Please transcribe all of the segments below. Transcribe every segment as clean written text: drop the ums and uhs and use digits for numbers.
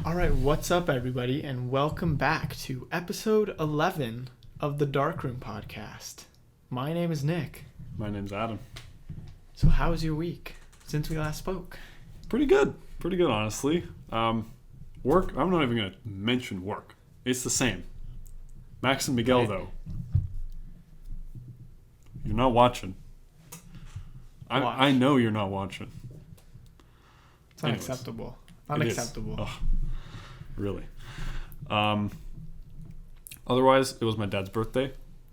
All right, what's up, everybody, and welcome back to episode 11 of the Darkroom podcast. My name is Nick. My name's Adam. So how was your week since we last spoke? Pretty good, honestly. Work, I'm not even going to mention work. It's the same. Max and Miguel, Right. though. You're not watching. I know you're not watching. It's unacceptable. It Unacceptable. is. Ugh, really. Otherwise, it was my dad's birthday,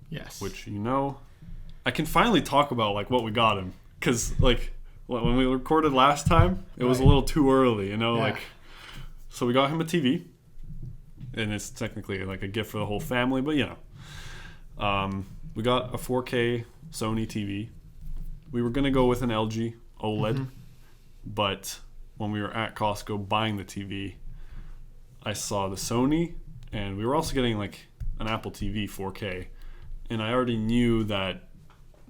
Yes. which, I can finally talk about, like, what we got him. Because, like, when we recorded last time, it was a Right. little too early, Yeah. like... So we got him a TV, and it's technically like a gift for the whole family, but we got a 4K Sony TV. We were going to go with an LG OLED, but when we were at Costco buying the TV, I saw the Sony, and we were also getting like an Apple TV 4K, and I already knew that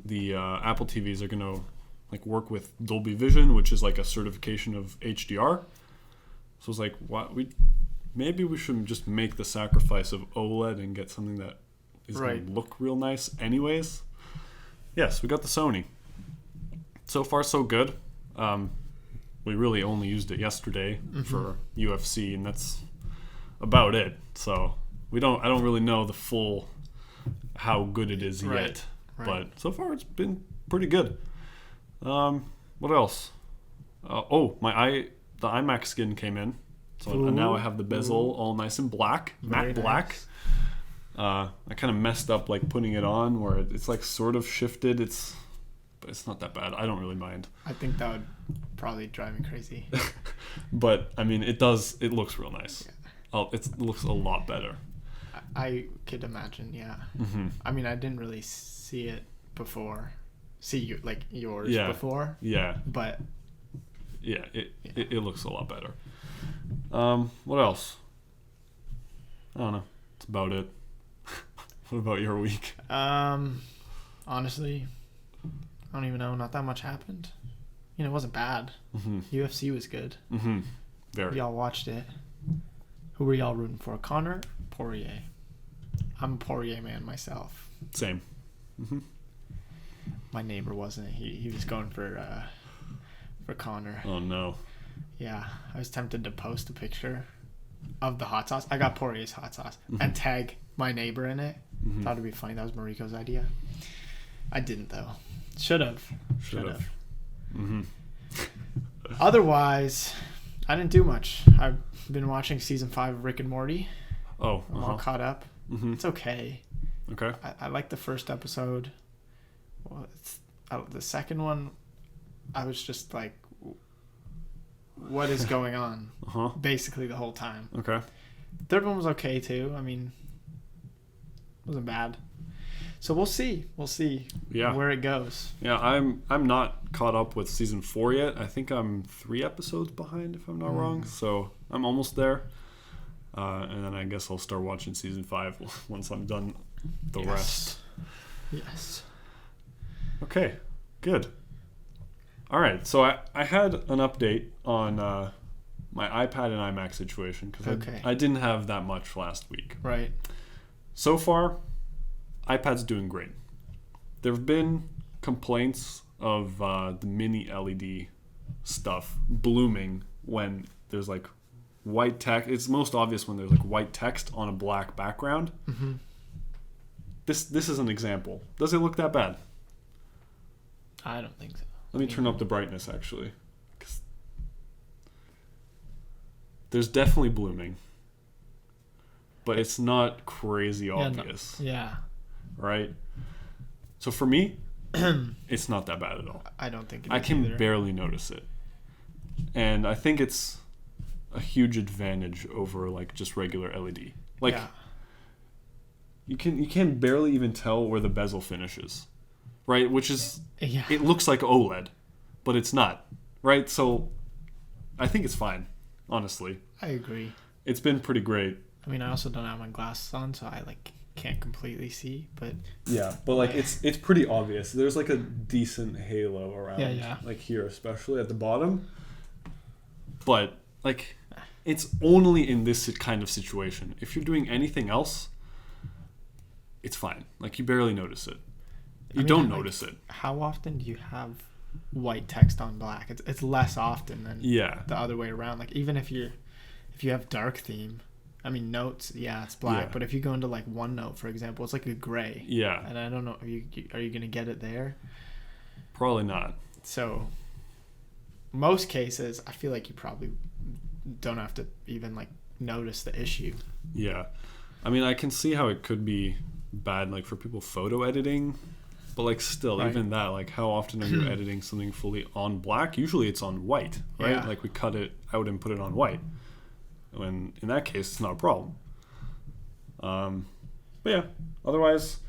the Apple TVs are going to like work with Dolby Vision, which is like a certification of HDR. So I was like, maybe we should just make the sacrifice of OLED and get something that is going to look real nice anyways. Yes, we got the Sony. So far, so good. We really only used it yesterday for UFC, and that's about it. So I don't really know the full how good it is yet. Right. But so far, it's been pretty good. What else? The iMac skin came in, so now I have the bezel all nice and black, matte black. Nice. I kind of messed up like putting it on where it's like sort of shifted. But it's not that bad. I don't really mind. I think that would probably drive me crazy. But I mean, it looks real nice. Yeah. It looks a lot better. I could imagine, yeah. Mm-hmm. I mean, I didn't really see it before. Yours before. Yeah. But. Yeah, it looks a lot better. What else? I don't know. That's about it. What about your week? Honestly, I don't even know. Not that much happened. It wasn't bad. Mm-hmm. UFC was good. Mm-hmm. Very. Y'all watched it. Who were y'all rooting for? Conor? Poirier? I'm a Poirier man myself. Same. Mm-hmm. My neighbor wasn't. He was going for Conor. Oh no. Yeah, I was tempted to post a picture of the hot sauce. I got Poirier's hot sauce and tag my neighbor in it. Thought it'd be funny. That was Mariko's idea. I didn't though. Should have. Mm-hmm. Otherwise, I didn't do much. I've been watching season 5 of Rick and Morty. Oh. I'm all caught up. Mm-hmm. It's okay. Okay. I like the first episode. Well, the second one, I was just like, what is going on? Basically the whole time. Okay. Third one was okay too. I mean, it wasn't bad. So we'll see. Where it goes. Yeah, I'm not caught up with season 4 yet. I think I'm 3 episodes behind if I'm not wrong. So I'm almost there. And then I guess I'll start watching season 5 once I'm done the rest. Yes. Okay, good. All right, so I had an update on my iPad and iMac situation because I didn't have that much last week. Right. So far, iPad's doing great. There have been complaints of the mini LED stuff blooming when there's like white text. It's most obvious when there's like white text on a black background. Mm-hmm. This is an example. Does it look that bad? I don't think so. Let me turn up the brightness, actually. 'Cause there's definitely blooming. But it's not crazy obvious. Yeah. Right? So for me, it's not that bad at all. I don't think it is I can either. barely notice it. And I think it's a huge advantage over like just regular LED. Like you can barely even tell where the bezel finishes. Right? Which is it looks like OLED, but it's not. Right? So I think it's fine, honestly. I agree. It's been pretty great. I mean, I also don't have my glasses on, so I can't completely see, but yeah, but it's pretty obvious. There's like a decent halo around, like here, especially at the bottom. But like It's only in this kind of situation. If you're doing anything else, it's fine. Like, you barely notice it. You don't notice it. How often do you have white text on black? It's less often than the other way around. Like, even if you have dark theme, I mean, notes, it's black. But if you go into like OneNote, for example, it's like a gray. Yeah. And I don't know, are you gonna get it there? Probably not. So, most cases, I feel like you probably don't have to even like notice the issue. Yeah, I mean, I can see how it could be bad, like for people photo editing, but like still, even that, like how often are you editing something fully on black? Usually it's on white, right? Yeah. Like we cut it out and put it on white. When in that case, it's not a problem. But yeah, otherwise,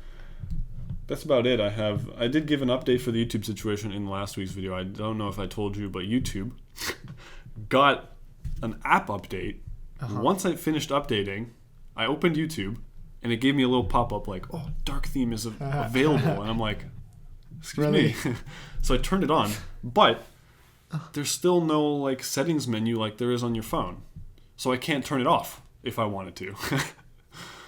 that's about it. I did give an update for the YouTube situation in last week's video. I don't know if I told you, but YouTube got an app update. Once I finished updating, I opened YouTube and it gave me a little pop-up like, oh, dark theme is available. And I'm like, excuse me. So I turned it on, but there's still no like settings menu like there is on your phone. So I can't turn it off if I wanted to.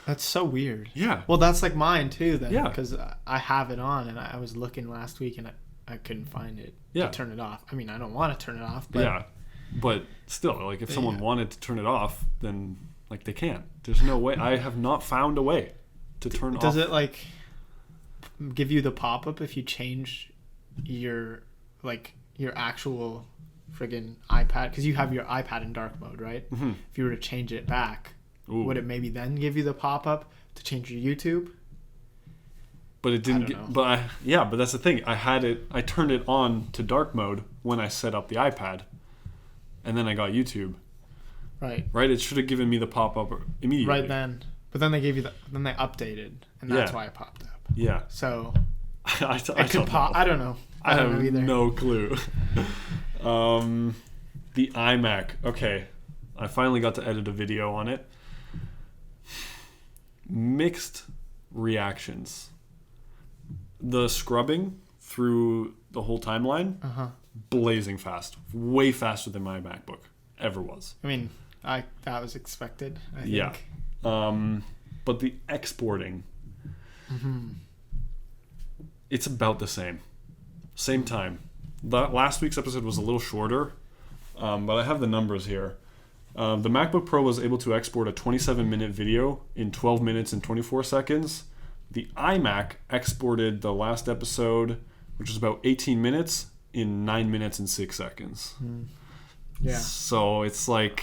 That's so weird. Yeah. Well, that's like mine too then. Yeah. Because I have it on and I was looking last week and I couldn't find it to turn it off. I mean, I don't want to turn it off, but... Yeah. But still, like if someone wanted to turn it off, then like they can't. There's no way. I have not found a way to turn off. Does it like give you the pop-up if you change your actual friggin' iPad? Because you have your iPad in dark mode, right? Mm-hmm. If you were to change it back, would it maybe then give you the pop-up to change your YouTube? But it didn't. But that's the thing. I turned it on to dark mode when I set up the iPad, and then I got YouTube. Right. It should have given me the pop-up immediately. Right then. But then they gave you then they updated, and that's why it popped up. Yeah. So I don't know. I don't know either. No clue. The iMac. Okay. I finally got to edit a video on it. Mixed reactions. The scrubbing through the whole timeline, blazing fast. Way faster than my MacBook ever was. I mean, that was expected, I think. Yeah. But the exporting, it's about the same. Same time. Last week's episode was a little shorter, but I have the numbers here. The MacBook Pro was able to export a 27-minute video in 12 minutes and 24 seconds. The iMac exported the last episode, which was about 18 minutes, in 9 minutes and 6 seconds. Yeah. So it's like,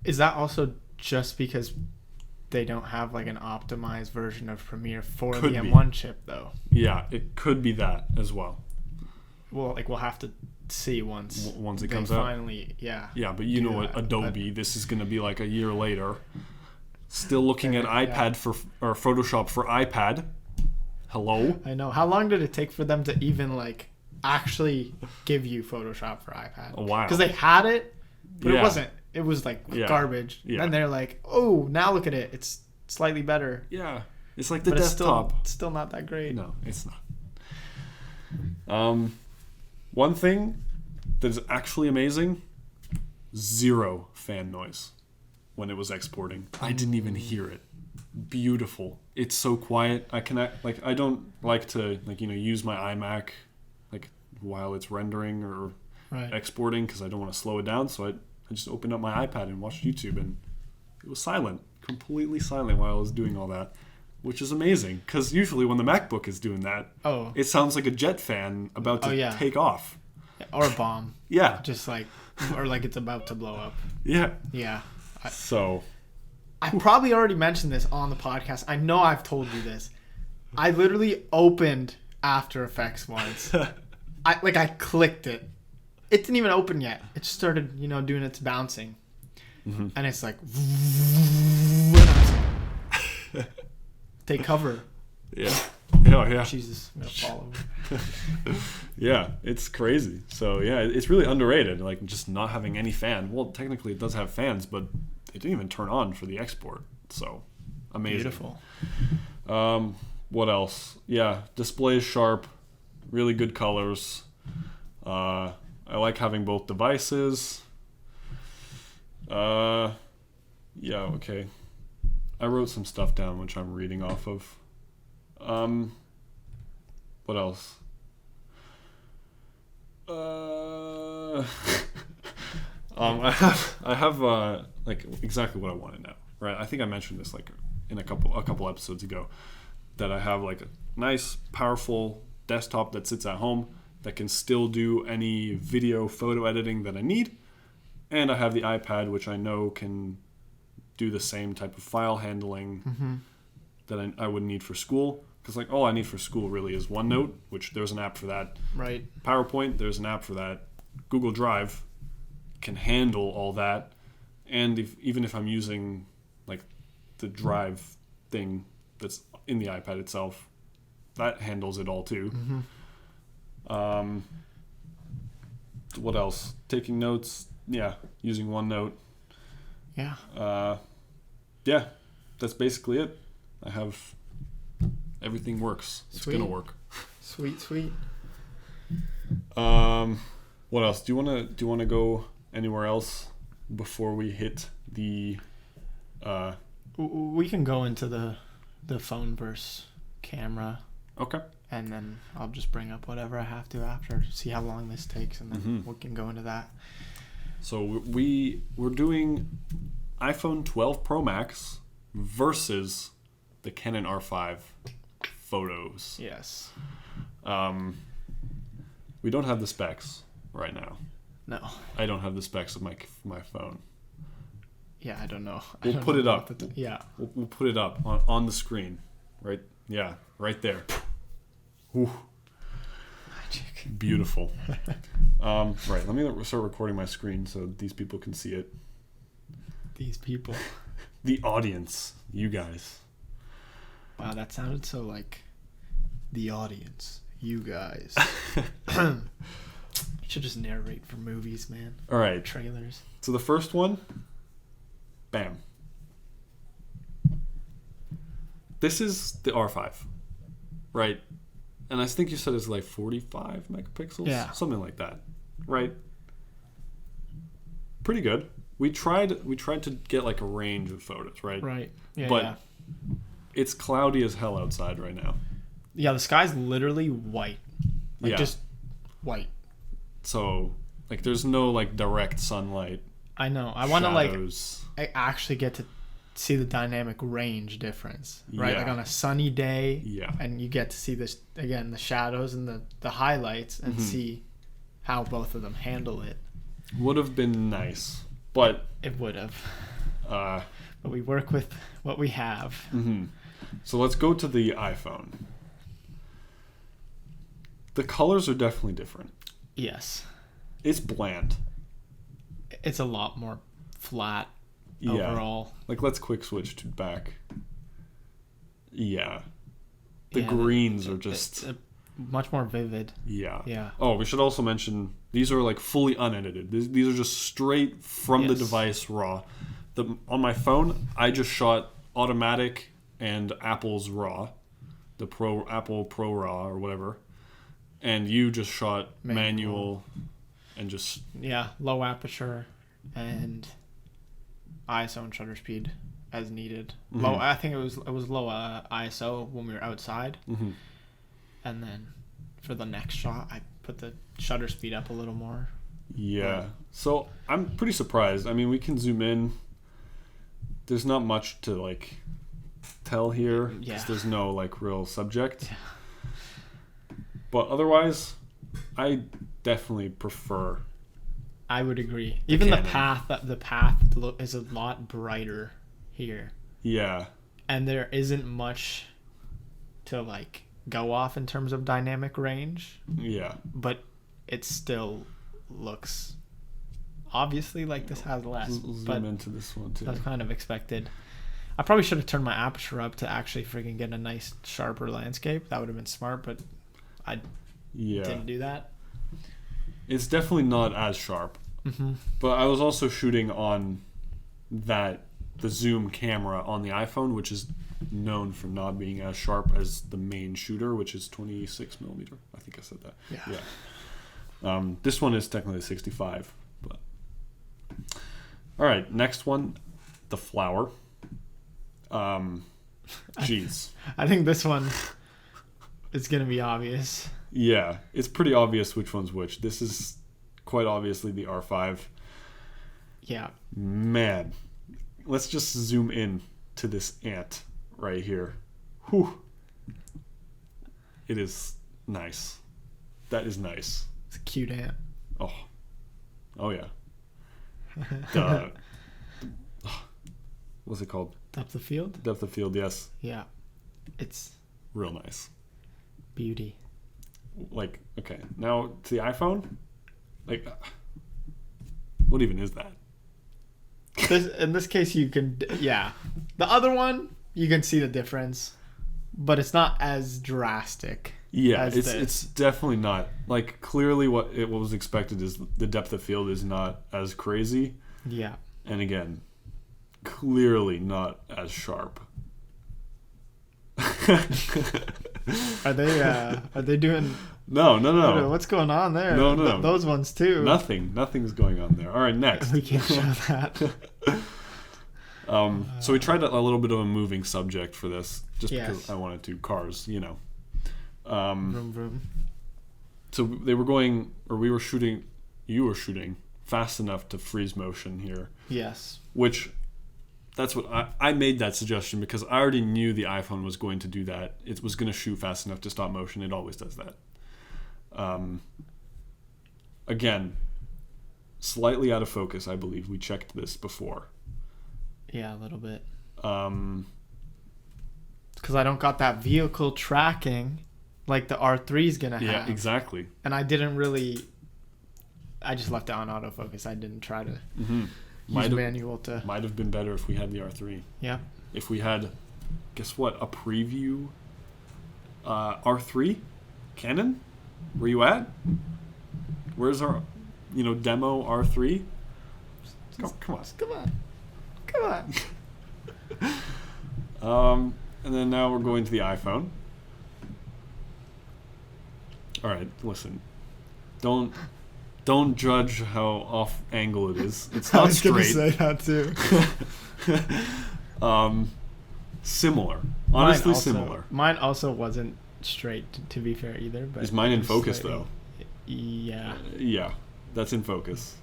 Is that also just because they don't have like an optimized version of Premiere for the M1 chip, though? Yeah, it could be that as well. Well, like we'll have to see once it comes out. Finally, yeah. Yeah, but you know what, Adobe, this is going to be like a year later. Still looking at iPad or Photoshop for iPad. Hello? I know. How long did it take for them to even like actually give you Photoshop for iPad? A while. Because they had it, but it wasn't. It was like garbage. Yeah. And they're like, oh, now look at it. It's slightly better. Yeah. It's like the desktop. It's still not that great. No, it's not. One thing that is actually amazing, 0 fan noise when it was exporting. I didn't even hear it. Beautiful. It's so quiet. I don't like to use my iMac like while it's rendering or exporting because I don't want to slow it down. So I just opened up my iPad and watched YouTube, and it was silent, completely silent while I was doing all that, which is amazing because usually when the MacBook is doing that, it sounds like a jet fan about to take off. Or a bomb. Yeah. Just like, or like it's about to blow up. Yeah. Yeah. I probably already mentioned this on the podcast. I know I've told you this. I literally opened After Effects once. I clicked it. It didn't even open yet. It just started, doing its bouncing. Mm-hmm. And it's like... take cover. Yeah. Yeah. Jesus, I'm going to fall over. Yeah, it's crazy. So, yeah, it's really underrated. Like, just not having any fan. Well, technically it does have fans, but it didn't even turn on for the export. So, amazing. Beautiful. What else? Yeah, display is sharp. Really good colors. I I like having both devices. Yeah, okay. I wrote some stuff down which I'm reading off of. What else? I have like exactly what I want to know, right? I think I mentioned this like in a couple episodes ago, that I have like a nice, powerful desktop that sits at home that can still do any video, photo editing that I need, and I have the iPad, which I know can do the same type of file handling that I would need for school. Because like all I need for school really is OneNote, which there's an app for that. Right. PowerPoint, there's an app for that. Google Drive can handle all that. And even if I'm using like the Drive thing that's in the iPad itself, that handles it all too. What else? Taking notes. Yeah, using OneNote. Yeah. Yeah, that's basically it. I have everything works. It's Sweet. gonna work. Sweet. What else? Do you wanna go anywhere else before we hit the? We can go into the phone versus camera. Okay. And then I'll just bring up whatever I have to after, see how long this takes, and then we can go into that. So we're doing iPhone 12 Pro Max versus the Canon R5 photos. Yes. We don't have the specs right now. No. I don't have the specs of my phone. Yeah, I don't know. We'll put it up. Yeah. We'll put it up on the screen. Right? Yeah, right there. Whew. Magic. Beautiful. Right, let me start recording my screen so these people can see it. These people. The audience. You guys. Wow, that sounded so like the audience. You guys. You should just narrate for movies, man. All right. Trailers. So the first one, bam. This is the R5, right? And I think you said it's like 45 megapixels? Yeah. Something like that, right? Pretty good. We tried to get like a range of photos, right? Right. Yeah. But it's cloudy as hell outside right now. Yeah, the sky's literally white. Like just white. So like there's no like direct sunlight. I know. I want to shadows. like actually get to see the dynamic range difference, right? Yeah. Like on a sunny day, Yeah. and you get to see this again, the shadows and the highlights, and see how both of them handle it. Would have been nice, but It would have. But we work with what we have. So let's go to the iPhone. The colors are definitely different. Yes. It's bland. It's a lot more flat Yeah. overall. Like let's quick switch to back. Yeah. The Yeah, greens are just much more vivid. Yeah. Yeah. Oh, we should also mention these are like fully unedited. These are just straight from the device raw. On my phone, I just shot automatic and Apple's RAW, the Apple Pro RAW or whatever, and you just shot manual and just low aperture and ISO and shutter speed as needed. Low. I think it was low ISO when we were outside, and then for the next shot, I put the shutter speed up a little more. Yeah. So I'm pretty surprised. I mean, we can zoom in. There's not much to like tell here because there's no like real subject. Yeah. But otherwise, I definitely prefer. I would agree. Even the path is a lot brighter here. Yeah. And there isn't much to like go off in terms of dynamic range. Yeah. But it still looks obviously like this has less. Zoom into this one too. That's kind of expected. I probably should have turned my aperture up to actually freaking get a nice sharper landscape. That would have been smart, but I didn't do that. It's definitely not as sharp. But I was also shooting on the zoom camera on the iPhone, which is known for not being as sharp as the main shooter, which is 26 millimeter. I think I said that. Yeah. This one is technically 65. But all right, next one, the flower. Jeez. I think this one is gonna be obvious. Yeah, it's pretty obvious which one's which. This is quite obviously the R5. Yeah. Man, let's just zoom in to this ant right here. Whew. It is nice. That is nice. It's a cute ant. Oh yeah. The, what's it called? Depth of field? Depth of field, yes. Yeah. It's Real nice. beauty. Like, okay, now to the iPhone, like, what even is that? In this case, you can, yeah. The other one, you can see the difference, but it's not as drastic. Yeah, as it's definitely not. Like, clearly what was expected is the depth of field is not as crazy. Yeah. And again, clearly not as sharp. Are they doing? No. What's going on there? No. Those ones too. Nothing's going on there. All right, next. We can't show that. So we tried a little bit of a moving subject for this, just Yes. because I wanted to. Cars, you know. Vroom vroom. So they were going, or we were shooting. You were shooting fast enough to freeze motion here. Yes. Which, that's what I made that suggestion because I already knew the iPhone was going to do that. It was going to shoot fast enough to stop motion. It always does that. Again, slightly out of focus, I believe. We checked this before. Yeah, a little bit. Um, Because I don't got that vehicle tracking like the R3 is going to have. yeah, exactly. And I didn't really... I just left it on autofocus. I didn't try to use manual to... Might have been better if we had the R3. Yeah. If we had, guess what, a preview R3 Canon? Where you at? Where's our, demo R3? Come on. And then now we're going to the iPhone. All right, listen. Don't judge how off angle it is. It's not straight. I was going to say that too. Similar. Honestly, similar. Mine also wasn't straight, to be fair, either. But is mine in focus, though? Yeah. Yeah, that's in focus.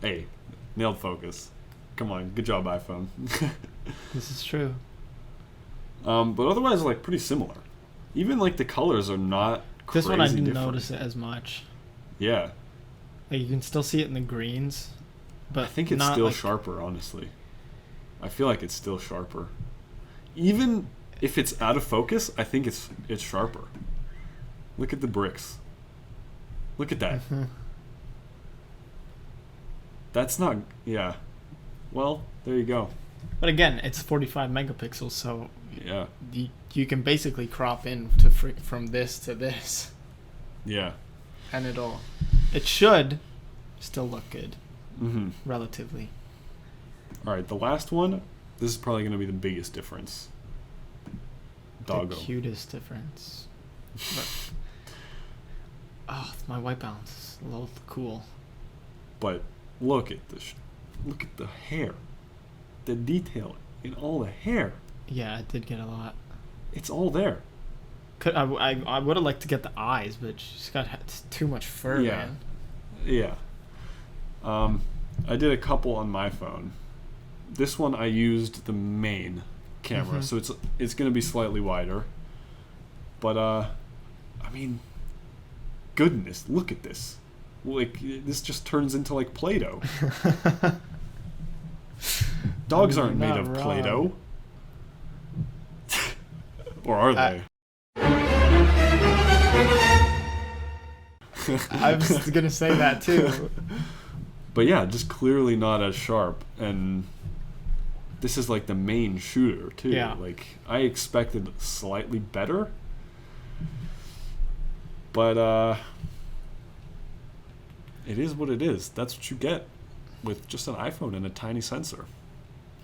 Hey, nailed focus. Come on, good job, iPhone. This is true. But otherwise, like, pretty similar. Even, like, the colors are not crazy This one I didn't different. notice it as much. Yeah. Like, you can still see it in the greens, but I think it's not still like... sharper, honestly. I feel like it's still sharper. Even if it's out of focus, I think it's sharper. Look at the bricks. Look at that. Mm-hmm. That's not... Yeah. Well, there you go. But again, it's 45 megapixels, so Yeah. you can basically crop in from this to this, Yeah. and it should still look good, relatively. All right, the last one. This is probably going to be the biggest difference. Doggo. The cutest difference. My white balance is a little cool. But look at look at the hair, the detail in all the hair. Yeah, it did get a lot. It's all there. I would have liked to get the eyes, but she's got too much fur, man. Yeah. I did a couple on my phone. This one I used the main camera, so it's going to be slightly wider. But I mean, goodness, look at this. Like, this just turns into like Play-Doh. Dogs aren't made of Play-Doh. Or are they? I was gonna say that too. But yeah, just clearly not as sharp. And this is like the main shooter too. Yeah. Like, I expected slightly better. But it is what it is. That's what you get with just an iPhone and a tiny sensor.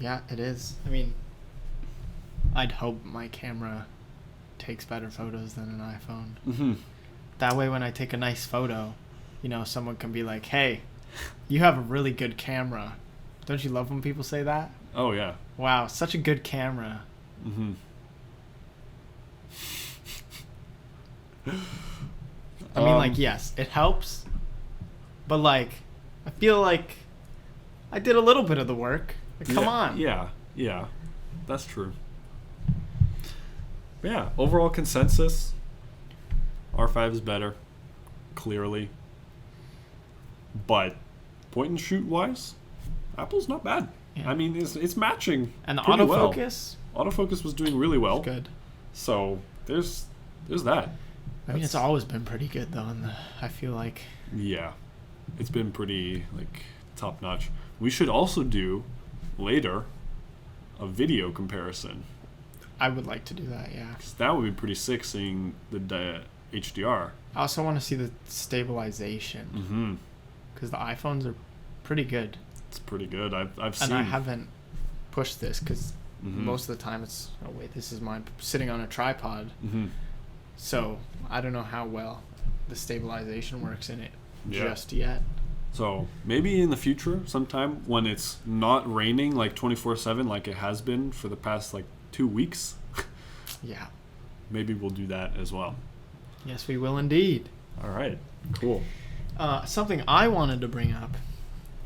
Yeah, it is. I mean, I'd hope my camera takes better photos than an iPhone. That way, when I take a nice photo, you know, someone can be like, "Hey, you have a really good camera." Don't you love when people say that? Oh yeah. Wow, such a good camera. Mm-hmm. I mean, like, yes, it helps, but like, I feel like I did a little bit of the work. Like, come on. Yeah, that's true. But yeah, overall consensus, R5 is better, clearly. But point and shoot wise, Apple's not bad. Yeah. I mean, it's matching. And the pretty autofocus, well. Autofocus was doing really well. good. So there's that. I mean, it's always been pretty good though. I feel like. Yeah, it's been pretty like top notch. We should also do later a video comparison. I would like to do that, yeah. 'Cause that would be pretty sick, seeing the HDR. I also want to see the stabilization. Mm-hmm. Because the iPhones are pretty good. It's pretty good. I've seen. And I haven't pushed this because Mm-hmm. most of the time it's, oh wait, this is mine sitting on a tripod. Mm-hmm. So I don't know how well the stabilization works in it just yet. So maybe in the future, sometime when it's not raining like 24/7 like it has been for the past like 2 weeks, Yeah. maybe we'll do that as well. Yes, we will indeed. All right. Cool. Something I wanted to bring up.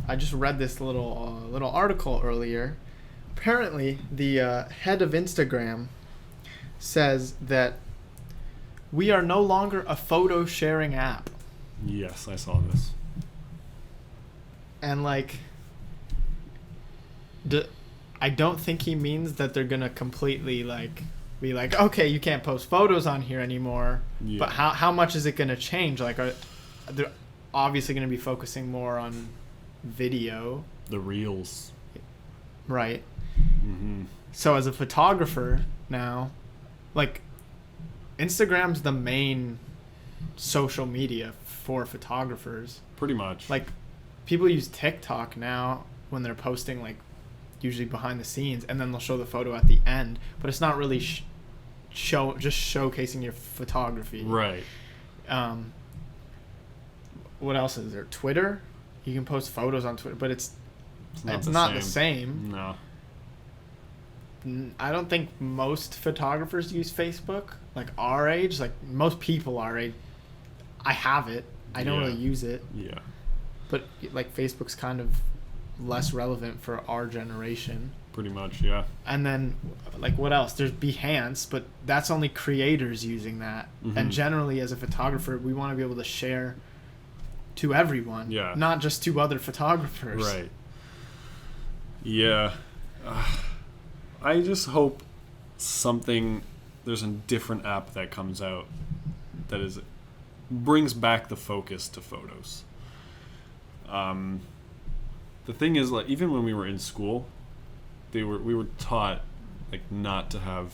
I just read this little article earlier. Apparently, the head of Instagram says that we are no longer a photo sharing app. Yes, I saw this. And like, I don't think he means that they're gonna completely like be like, okay, you can't post photos on here anymore. Yeah. But how much is it gonna change? Like, are they're obviously gonna be focusing more on video, The reels. right? Mm-hmm. So as a photographer now, like, Instagram's the main social media for photographers. Pretty much. Like, people use TikTok now when they're posting, like, usually behind the scenes, and then they'll show the photo at the end, but it's not really just showcasing your photography. Right. What else is there? Twitter? You can post photos on Twitter, but it's not the same. No. I don't think most photographers use Facebook. Like, our age, like, most people our age, I have it. I don't really use it. Yeah. But, like, Facebook's kind of less relevant for our generation. Pretty much, yeah. And then, like, what else? There's Behance, but that's only creators using that. Mm-hmm. And generally, as a photographer, we want to be able to share to everyone. Yeah. Not just to other photographers. Right. Yeah. I just hope there's a different app that comes out that brings back the focus to photos. The thing is, like, even when we were in school, we were taught, like, not to have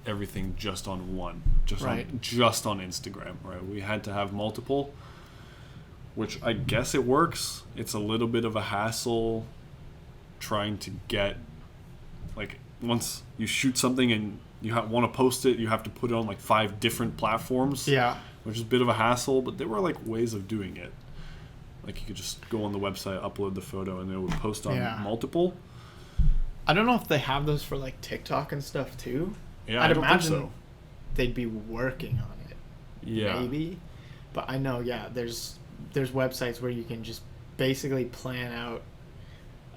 everything just on one, just on Instagram, right? We had to have multiple, which I guess it works. It's a little bit of a hassle trying to get, like, once you shoot something and you want to post it, you have to put it on like 5 different platforms. Yeah. Which is a bit of a hassle, but there were like ways of doing it. Like, you could just go on the website, upload the photo, and it would post on multiple. I don't know if they have those for like TikTok and stuff too. Yeah, I'd I don't imagine think so. they'd be working on it. Yeah. Maybe. But I know, there's websites where you can just basically plan out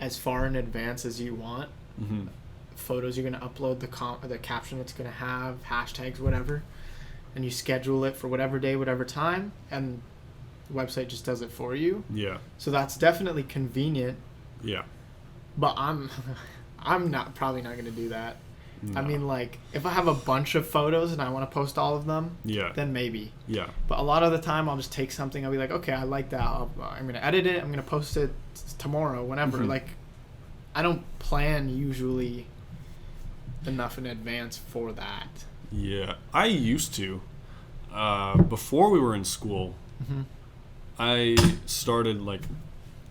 as far in advance as you want. Mm-hmm. Photos you're going to upload, the caption it's going to have, hashtags, whatever, and you schedule it for whatever day, whatever time, and the website just does it for you. Yeah. So that's definitely convenient. Yeah. But I'm probably not going to do that. No. I mean, like, if I have a bunch of photos and I want to post all of them, then maybe. Yeah. But a lot of the time, I'll just take something. I'll be like, okay, I like that. I'm going to edit it. I'm going to post it tomorrow, whenever. Mm-hmm. Like, I don't plan usually enough in advance for that. Yeah. I used to. Before we were in school, Mm-hmm. I started, like,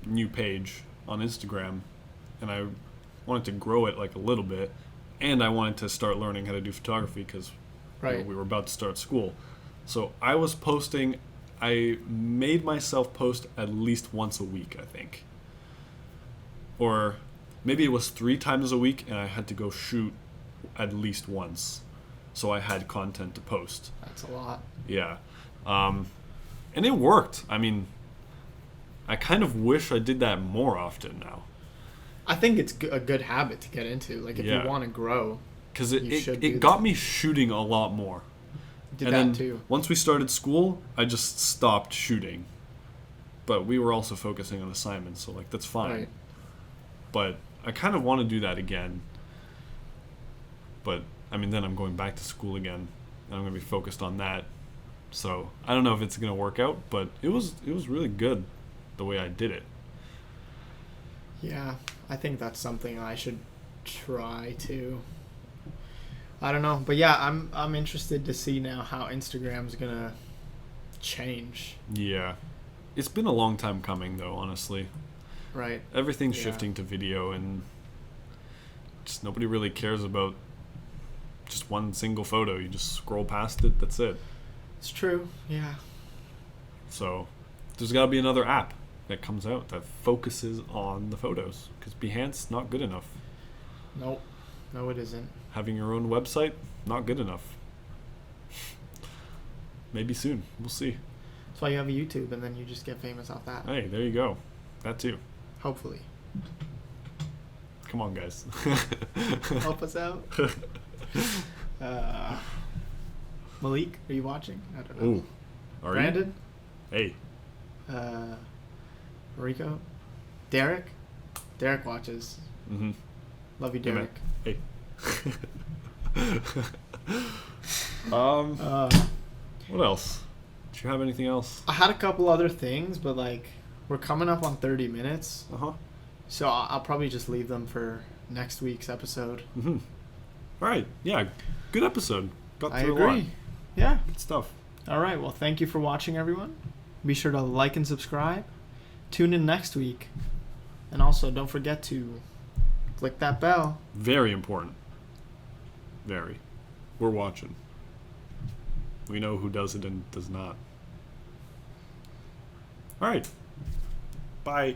a new page on Instagram, and I wanted to grow it, like, a little bit, and I wanted to start learning how to do photography because we were about to start school. So I made myself post at least once a week, I think. Or maybe it was 3 times a week and I had to go shoot at least once. So I had content to post. That's a lot. Yeah. And it worked. I mean, I kind of wish I did that more often now. I think it's a good habit to get into. Like, if you want to grow, because it got me shooting a lot more. Did that too. Once we started school, I just stopped shooting. But we were also focusing on assignments, so like that's fine. Right. But I kind of want to do that again. But I mean, then I'm going back to school again, and I'm going to be focused on that. So I don't know if it's going to work out, but it was really good the way I did it. Yeah, I think that's something I should try to. I don't know, but yeah, I'm interested to see now how Instagram's gonna change. Yeah, it's been a long time coming, though. Honestly, right? Everything's shifting to video, and just nobody really cares about just one single photo. You just scroll past it. That's it. It's true. Yeah. So there's got to be another app that comes out that focuses on the photos, because Behance not good enough. Nope. No, it isn't. Having your own website, not good enough. Maybe soon. We'll see. That's why you have a YouTube, and then you just get famous off that. Hey, there you go. That too. Hopefully. Come on, guys. Help us out. Malik, are you watching? I don't know. Ooh. Are Brandon? You? Hey. Rico? Derek? Derek watches. Mm-hmm. Love you, Derek. Hey. What else? Do you have anything else? I had a couple other things, but like we're coming up on 30 minutes. Uh-huh. So I'll probably just leave them for next week's episode. Mm-hmm. All right. Yeah. Good episode. Got I through agree. a lot. Yeah. Good stuff. All right. Well, thank you for watching, everyone. Be sure to like and subscribe. Tune in next week. And also, don't forget to click that bell. Very important. Very. We're watching. We know who does it and does not. All right. Bye.